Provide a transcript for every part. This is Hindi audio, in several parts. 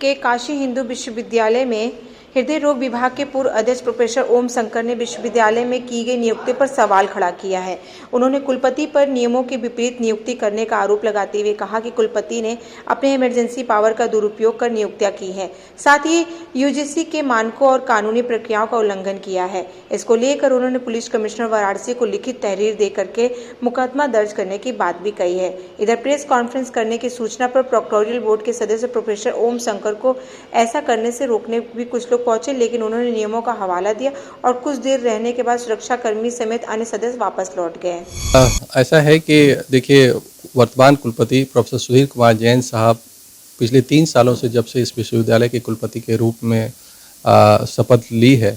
के काशी हिंदू विश्वविद्यालय में हृदय रोग विभाग के पूर्व अध्यक्ष प्रोफेसर ओम शंकर ने विश्वविद्यालय में की गई नियुक्ति पर सवाल खड़ा किया है। उन्होंने कुलपति पर नियमों के विपरीत नियुक्ति करने का आरोप लगाते हुए कहा कि कुलपति ने अपने इमरजेंसी पावर का दुरुपयोग कर नियुक्तियां की हैं, साथ ही यूजीसी के मानकों और कानूनी प्रक्रियाओं का उल्लंघन किया है। इसको लेकर उन्होंने पुलिस कमिश्नर वाराणसी को लिखित तहरीर दे करके मुकदमा दर्ज करने की बात भी कही है। इधर प्रेस कॉन्फ्रेंस करने की सूचना पर प्रोक्टोरियल बोर्ड के सदस्य प्रोफेसर ओम शंकर को ऐसा करने से रोकने भी कुछ लोग पहुंचे, लेकिन उन्होंने नियमों का हवाला दिया और कुछ देर रहने के बाद सुरक्षाकर्मी समेत अन्य सदस्य वापस लौट गए। ऐसा है कि देखिए, वर्तमान कुलपति प्रोफेसर सुधीर कुमार जैन साहब पिछले 3 सालों से जब से इस विश्वविद्यालय के कुलपति के रूप में शपथ ली है,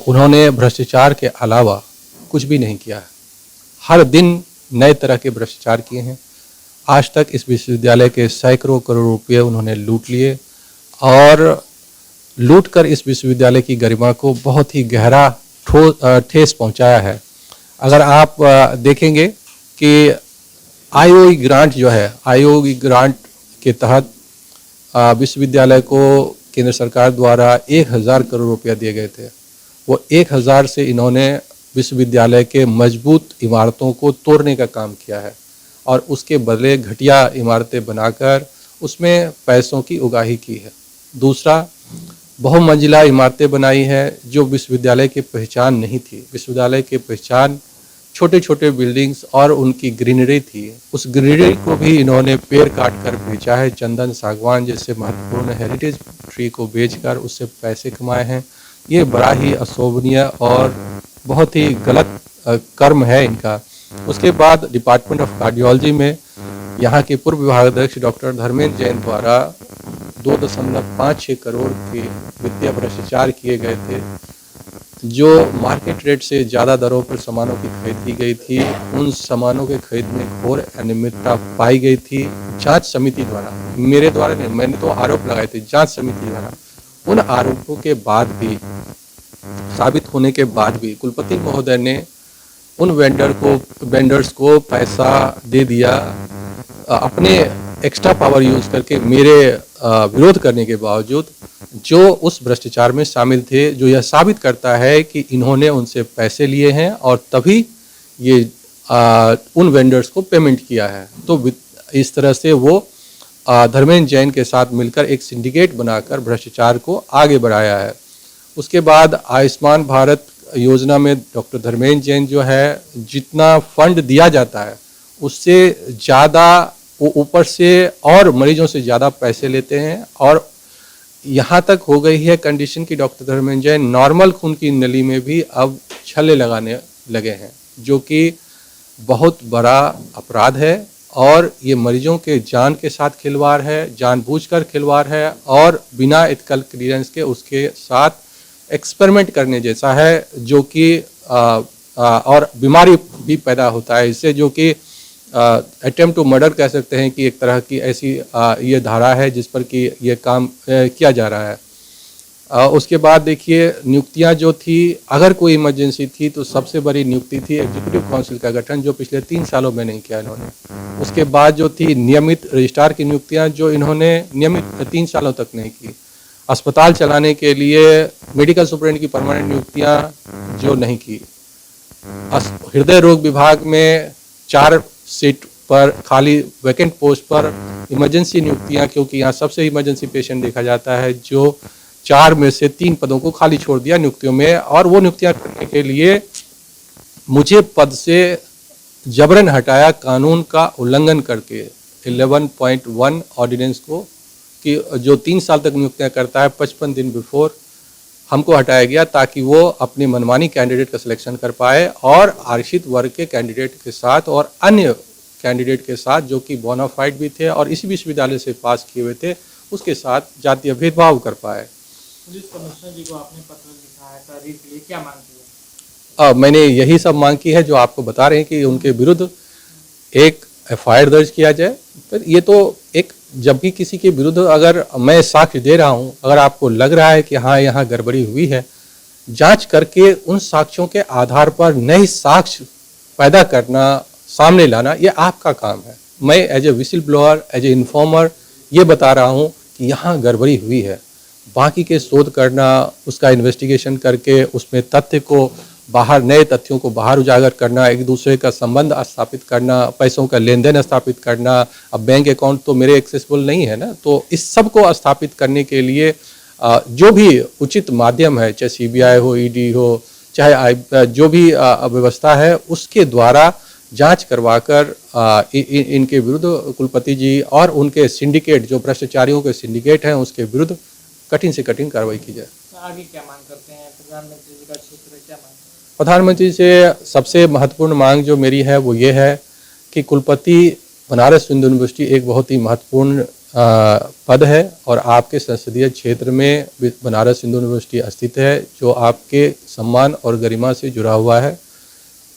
उन्होंने भ्रष्टाचार के अलावा कुछ भी नहीं किया है। हर दिन नए तरह के भ्रष्टाचार किए हैं। आज तक इस विश्वविद्यालय के सैकड़ों करोड़ रुपए उन्होंने लूट लिए और लूटकर इस विश्वविद्यालय की गरिमा को बहुत ही गहरा ठेस पहुंचाया है। अगर आप देखेंगे कि आईओई ग्रांट जो है, आईओई ग्रांट के तहत विश्वविद्यालय को केंद्र सरकार द्वारा 1000 करोड़ रुपया दिए गए थे। वो 1000 से इन्होंने विश्वविद्यालय के मजबूत इमारतों को तोड़ने का काम किया है और उसके बदले घटिया इमारतें बनाकर उसमें पैसों की उगाही की है। दूसरा, बहुमंजिला इमारतें बनाई है जो विश्वविद्यालय की पहचान नहीं थी। विश्वविद्यालय की पहचान छोटे छोटे बिल्डिंग्स और उनकी ग्रीनरी थी। उस ग्रीनरी को भी इन्होंने पेड़ काट कर बेचा है। चंदन, सागवान जैसे महत्वपूर्ण हेरिटेज ट्री को बेचकर उससे पैसे कमाए हैं। ये बड़ा ही अशोभनीय और बहुत ही गलत कर्म है इनका। उसके बाद डिपार्टमेंट ऑफ कार्डियोलॉजी में यहाँ के पूर्व विभागाध्यक्ष डॉक्टर धर्मेंद्र जैन द्वारा 2.56 करोड़ के वित्तीय भ्रष्टाचार किए गए थे, जो मार्केट रेट से ज़्यादा दरों पर सामानों की खरीद की गई थी। उन सामानों के खरीद में घोर अनियमितता पाई गई थी जांच समिति द्वारा। मेरे द्वारा नहीं, मैंने तो आरोप लगाए थे जांच समिति द्वारा। उन आरोपों के बाद भी, साबित होने के बाद भी कुलपति महोदय ने उन वेंडर्स को पैसा दे दिया अपने एक्स्ट्रा पावर यूज करके, मेरे विरोध करने के बावजूद, जो उस भ्रष्टाचार में शामिल थे, जो यह साबित करता है कि इन्होंने उनसे पैसे लिए हैं और तभी ये उन वेंडर्स को पेमेंट किया है। तो इस तरह से वो धर्मेंद्र जैन के साथ मिलकर एक सिंडिकेट बनाकर भ्रष्टाचार को आगे बढ़ाया है। उसके बाद आयुष्मान भारत योजना में डॉक्टर धर्मेंद्र जैन जो है, जितना फंड दिया जाता है उससे ज़्यादा वो ऊपर से और मरीजों से ज़्यादा पैसे लेते हैं और यहाँ तक हो गई है कंडीशन कि डॉक्टर धर्मेंद्र जैन नॉर्मल खून की नली में भी अब छल्ले लगाने लगे हैं, जो कि बहुत बड़ा अपराध है और ये मरीजों के जान के साथ खिलवाड़ है, जानबूझकर खिलवाड़ है और बिना एथिकल क्लियरेंस के उसके साथ एक्सपेरिमेंट करने जैसा है, जो कि और बीमारी भी पैदा होता है इससे, जो कि अटेम्प्ट टू मर्डर कह सकते हैं कि एक तरह की ऐसी ये धारा है जिस पर कि ये काम किया जा रहा है। उसके बाद देखिए, नियुक्तियां जो थी, अगर कोई इमरजेंसी थी तो सबसे बड़ी नियुक्ति थी एग्जीक्यूटिव काउंसिल का गठन, जो पिछले 3 सालों में नहीं किया इन्होंने। उसके बाद जो थी नियमित रजिस्ट्रार की नियुक्तियां, जो इन्होंने नियमित 3 सालों तक नहीं की। अस्पताल चलाने के लिए मेडिकल सुपरिटेंडेंट की परमानेंट नियुक्तियां जो नहीं की। हृदय रोग विभाग में 4 सीट पर खाली वैकेंट पोस्ट पर इमरजेंसी नियुक्तियां, क्योंकि यहाँ सबसे इमरजेंसी पेशेंट देखा जाता है, जो 4 में से 3 पदों को खाली छोड़ दिया नियुक्तियों में। और वो नियुक्तियां करने के लिए मुझे पद से जबरन हटाया, कानून का उल्लंघन करके 11.1 ऑर्डिनेंस को, कि जो 3 साल तक नियुक्तियां करता है 55 दिन बिफोर हमको हटाया गया, ताकि वो अपनी मनमानी कैंडिडेट का सिलेक्शन कर पाए और आरक्षित वर्ग के कैंडिडेट के साथ और अन्य कैंडिडेट के साथ, जो कि बोनाफाइड भी थे और इसी विश्वविद्यालय से पास किए हुए थे, उसके साथ जातीय भेदभाव कर पाए। पुलिस कमिश्नर जी को आपने पत्र लिखा है तहरीर के लिए, क्या मांग की है? मैंने यही सब मांग की है जो आपको बता रहे हैं कि उनके विरुद्ध एक एफआईआर दर्ज किया जाए। फिर ये तो एक, जब भी किसी के विरुद्ध अगर मैं साक्ष्य दे रहा हूं, अगर आपको लग रहा है कि हाँ यहाँ गड़बड़ी हुई है, जांच करके उन साक्ष्यों के आधार पर नए साक्ष्य पैदा करना, सामने लाना, ये आपका काम है। मैं as a whistle blower, as a informer ये बता रहा हूँ कि यहाँ गड़बड़ी हुई है, बाकी के शोध करना, उसका इन्वेस्टिगेशन करके उसमें तथ्य को बाहर, नए तथ्यों को बाहर उजागर करना, एक दूसरे का संबंध स्थापित करना, पैसों का लेन देन स्थापित करना। अब बैंक अकाउंट तो मेरे एक्सेसिबल नहीं है ना, तो इस सब को स्थापित करने के लिए जो भी उचित माध्यम है, चाहे CBI हो, ED हो, चाहे जो भी व्यवस्था है, उसके द्वारा जांच करवाकर इनके विरुद्ध, कुलपति जी और उनके सिंडिकेट, जो भ्रष्टाचारियों के सिंडिकेट हैं, उसके विरुद्ध कठिन से कठिन कार्रवाई की जाए। तो आगे क्या मांग करते हैं प्रधानमंत्री जी का क्षेत्र में, क्या मांग? प्रधानमंत्री से सबसे महत्वपूर्ण मांग जो मेरी है वो ये है कि कुलपति बनारस हिंदू यूनिवर्सिटी एक बहुत ही महत्वपूर्ण पद है और आपके संसदीय क्षेत्र में बनारस हिंदू यूनिवर्सिटी स्थित है, जो आपके सम्मान और गरिमा से जुड़ा हुआ है।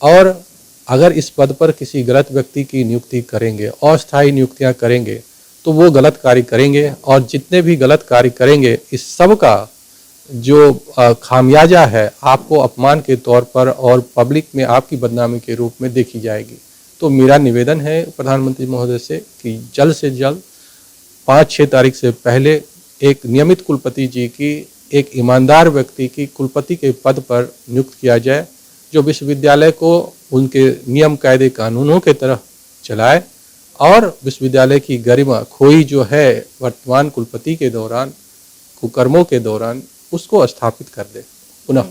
और अगर इस पद पर किसी गलत व्यक्ति की नियुक्ति करेंगे, अस्थायी नियुक्तियां करेंगे, तो वो गलत कार्य करेंगे, और जितने भी गलत कार्य करेंगे, इस सब का जो खामियाजा है आपको अपमान के तौर पर और पब्लिक में आपकी बदनामी के रूप में देखी जाएगी। तो मेरा निवेदन है प्रधानमंत्री महोदय से कि जल्द से जल्द 5-6 तारीख से पहले एक नियमित कुलपति जी की, एक ईमानदार व्यक्ति की कुलपति के पद पर नियुक्त किया जाए, जो विश्वविद्यालय को उनके नियम कायदे कानूनों के तरह चलाए और विश्वविद्यालय की गरिमा खोई जो है वर्तमान कुलपति के दौरान, कुकर्मों के दौरान, उसको स्थापित कर दे पुनः।